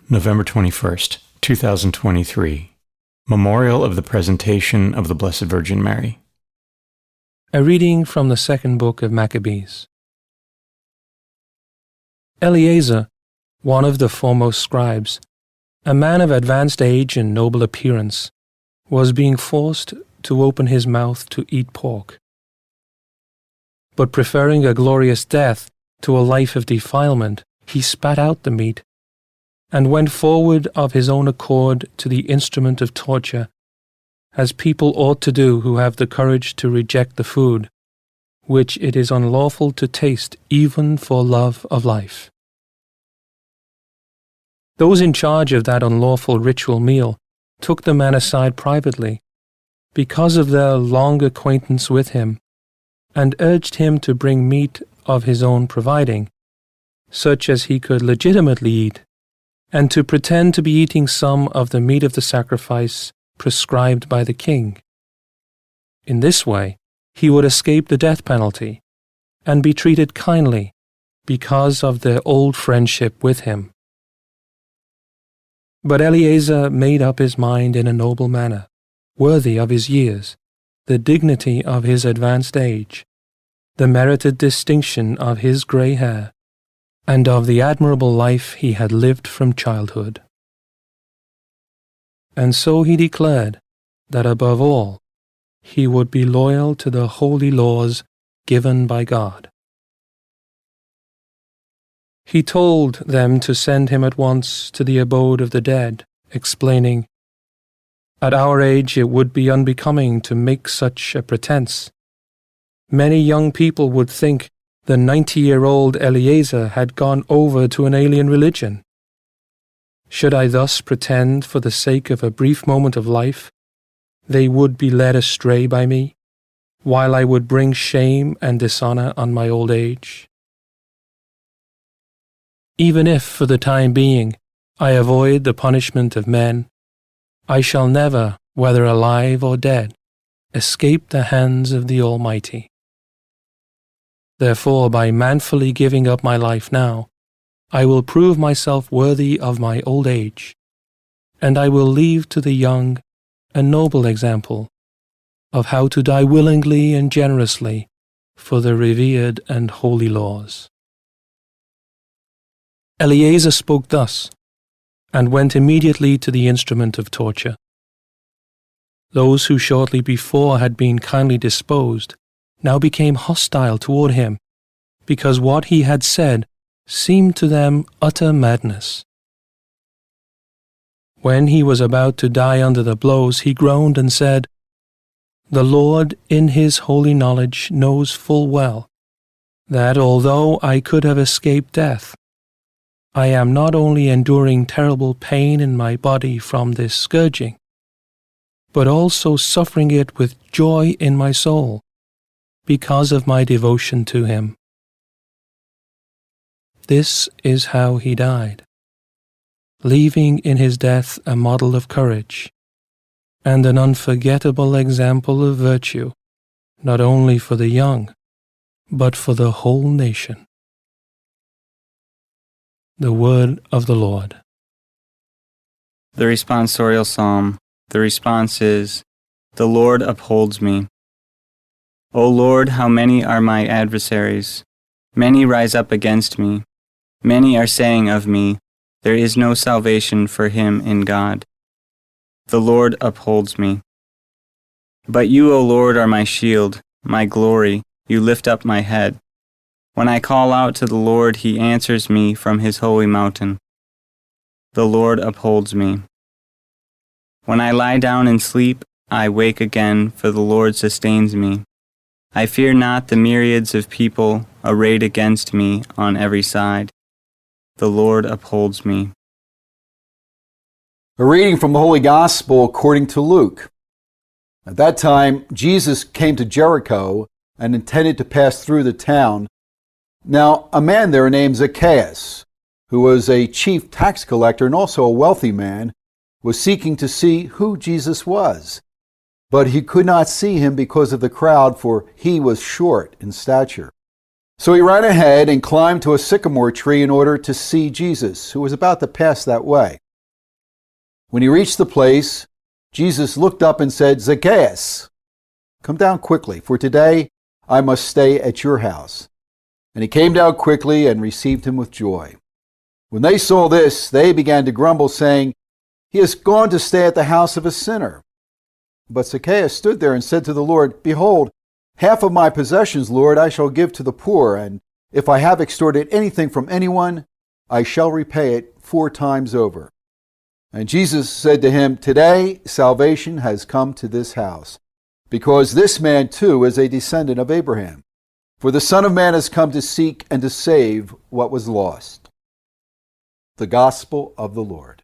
November 21st, 2023. Memorial of the Presentation of the Blessed Virgin Mary. A reading from the second book of Maccabees. Eleazar, one of the foremost scribes, a man of advanced age and noble appearance, was being forced to open his mouth to eat pork. But preferring a glorious death to a life of defilement, he spat out the meat and went forward of his own accord to the instrument of torture, as people ought to do who have the courage to reject the food, which it is unlawful to taste even for love of life. Those in charge of that unlawful ritual meal took the man aside privately, because of their long acquaintance with him, and urged him to bring meat of his own providing, such as he could legitimately eat, and to pretend to be eating some of the meat of the sacrifice prescribed by the king. In this way, he would escape the death penalty and be treated kindly because of their old friendship with him. But Eleazar made up his mind in a noble manner, worthy of his years, the dignity of his advanced age, the merited distinction of his grey hair, and of the admirable life he had lived from childhood. And so he declared that above all, he would be loyal to the holy laws given by God. He told them to send him at once to the abode of the dead, explaining, "At our age it would be unbecoming to make such a pretense. Many young people would think the 90-year-old Eleazar had gone over to an alien religion. Should I thus pretend for the sake of a brief moment of life, they would be led astray by me, while I would bring shame and dishonor on my old age. Even if, for the time being, I avoid the punishment of men, I shall never, whether alive or dead, escape the hands of the Almighty. Therefore, by manfully giving up my life now, I will prove myself worthy of my old age, and I will leave to the young a noble example of how to die willingly and generously for the revered and holy laws." Eleazar spoke thus, and went immediately to the instrument of torture. Those who shortly before had been kindly disposed now became hostile toward him, because what he had said seemed to them utter madness. When he was about to die under the blows, he groaned and said, "The Lord in his holy knowledge knows full well that although I could have escaped death, I am not only enduring terrible pain in my body from this scourging, but also suffering it with joy in my soul, because of my devotion to him." This is how he died, leaving in his death a model of courage and an unforgettable example of virtue, not only for the young, but for the whole nation. The Word of the Lord. The responsorial psalm. The response is, "The Lord upholds me." O Lord, how many are my adversaries? Many rise up against me. Many are saying of me, "There is no salvation for him in God." The Lord upholds me. But you, O Lord, are my shield, my glory. You lift up my head. When I call out to the Lord, he answers me from his holy mountain. The Lord upholds me. When I lie down and sleep, I wake again, for the Lord sustains me. I fear not the myriads of people arrayed against me on every side. The Lord upholds me. A reading from the Holy Gospel according to Luke. At that time, Jesus came to Jericho and intended to pass through the town. Now, a man there named Zacchaeus, who was a chief tax collector and also a wealthy man, was seeking to see who Jesus was. But he could not see him because of the crowd, for he was short in stature. So he ran ahead and climbed to a sycamore tree in order to see Jesus, who was about to pass that way. When he reached the place, Jesus looked up and said, "Zacchaeus, come down quickly, for today I must stay at your house." And he came down quickly and received him with joy. When they saw this, they began to grumble, saying, "He has gone to stay at the house of a sinner." But Zacchaeus stood there and said to the Lord, "Behold, half of my possessions, Lord, I shall give to the poor, and if I have extorted anything from anyone, I shall repay it 4 times over." And Jesus said to him, "Today salvation has come to this house, because this man too is a descendant of Abraham. For the Son of Man has come to seek and to save what was lost." The Gospel of the Lord.